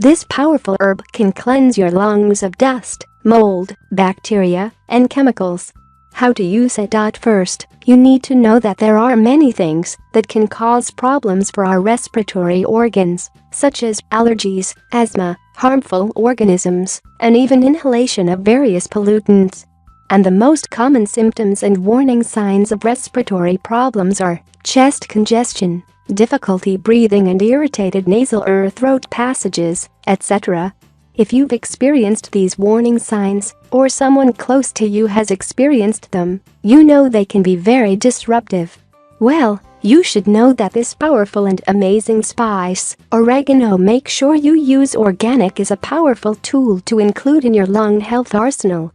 This powerful herb can cleanse your lungs of dust, mold, bacteria, and chemicals. How to use it? First, you need to know that there are many things that can cause problems for our respiratory organs, such as allergies, asthma, harmful organisms, and even inhalation of various pollutants. And the most common symptoms and warning signs of respiratory problems are chest congestion, difficulty breathing, and irritated nasal or throat passages, etc. If you've experienced these warning signs, or someone close to you has experienced them, you know they can be very disruptive. Well, you should know that this powerful and amazing spice, oregano, make sure you use organic, is a powerful tool to include in your lung health arsenal.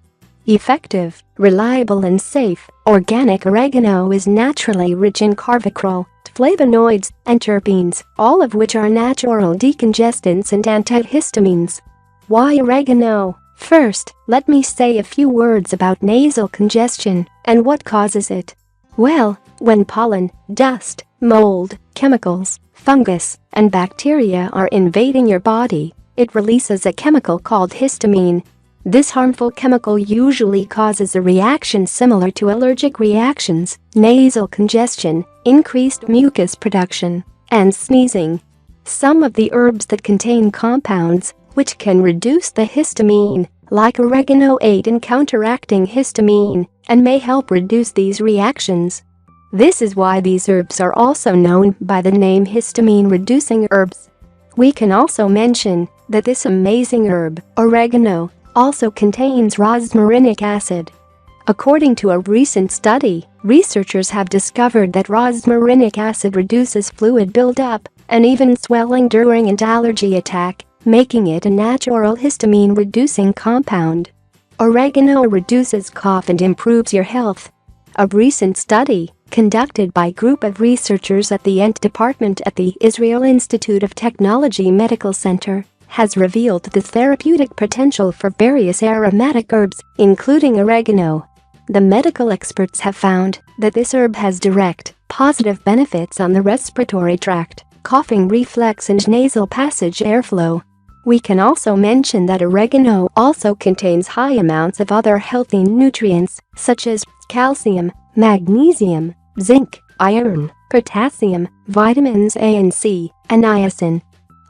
Effective, reliable, and safe, organic oregano is naturally rich in carvacrol, flavonoids, and terpenes, all of which are natural decongestants and antihistamines. Why oregano? First, let me say a few words about nasal congestion and what causes it. Well, when pollen, dust, mold, chemicals, fungus, and bacteria are invading your body, it releases a chemical called histamine. This harmful chemical usually causes a reaction similar to allergic reactions, nasal congestion, increased mucus production, and sneezing. Some of the herbs that contain compounds which can reduce the histamine, like oregano, aid in counteracting histamine and may help reduce these reactions. This is why these herbs are also known by the name histamine-reducing herbs. We can also mention that this amazing herb, oregano, also contains rosmarinic acid. According to a recent study, researchers have discovered that rosmarinic acid reduces fluid buildup and even swelling during an allergy attack, making it a natural histamine-reducing compound. Oregano reduces cough and improves your health. A recent study, conducted by a group of researchers at the ENT department at the Israel Institute of Technology Medical Center, has revealed the therapeutic potential for various aromatic herbs, including oregano. The medical experts have found that this herb has direct, positive benefits on the respiratory tract, coughing reflex, and nasal passage airflow. We can also mention that oregano also contains high amounts of other healthy nutrients, such as calcium, magnesium, zinc, iron, potassium, vitamins A and C, and niacin.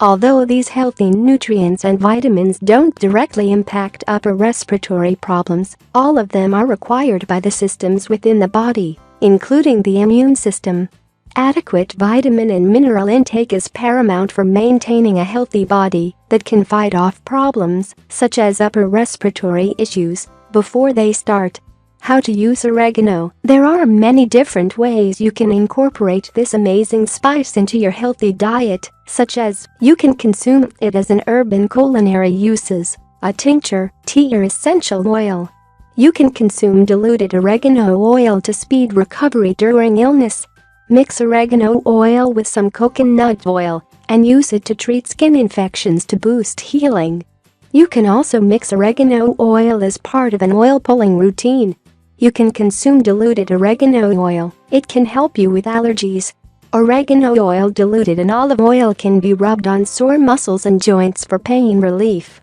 Although these healthy nutrients and vitamins don't directly impact upper respiratory problems, all of them are required by the systems within the body, including the immune system. Adequate vitamin and mineral intake is paramount for maintaining a healthy body that can fight off problems, such as upper respiratory issues, before they start. How to use oregano? There are many different ways you can incorporate this amazing spice into your healthy diet, such as you can consume it as an herb in culinary uses, a tincture, tea, or essential oil. You can consume diluted oregano oil to speed recovery during illness. Mix oregano oil with some coconut oil and use it to treat skin infections to boost healing. You can also mix oregano oil as part of an oil pulling routine. You can consume diluted oregano oil. It can help you with allergies. Oregano oil diluted in olive oil can be rubbed on sore muscles and joints for pain relief.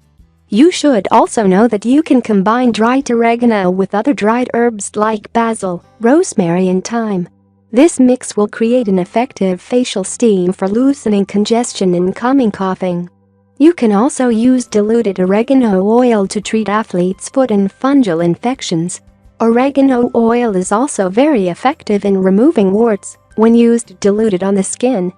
You should also know that you can combine dried oregano with other dried herbs like basil, rosemary, and thyme. This mix will create an effective facial steam for loosening congestion and calming coughing. You can also use diluted oregano oil to treat athlete's foot and fungal infections. Oregano oil is also very effective in removing warts when used diluted on the skin.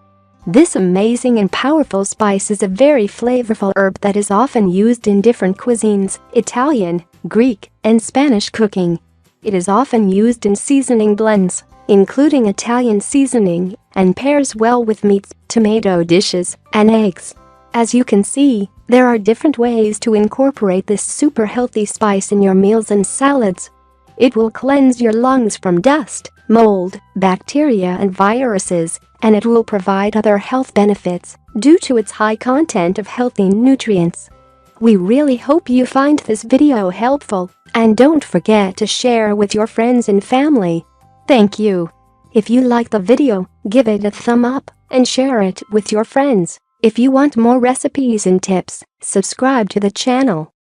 This amazing and powerful spice is a very flavorful herb that is often used in different cuisines, Italian, Greek, and Spanish cooking. It is often used in seasoning blends, including Italian seasoning, and pairs well with meats, tomato dishes, and eggs. As you can see, there are different ways to incorporate this super healthy spice in your meals and salads. It will cleanse your lungs from dust, mold, bacteria, and viruses, and it will provide other health benefits due to its high content of healthy nutrients. We really hope you find this video helpful, and don't forget to share with your friends and family. Thank you. If you like the video, give it a thumb up and share it with your friends. If you want more recipes and tips, subscribe to the channel.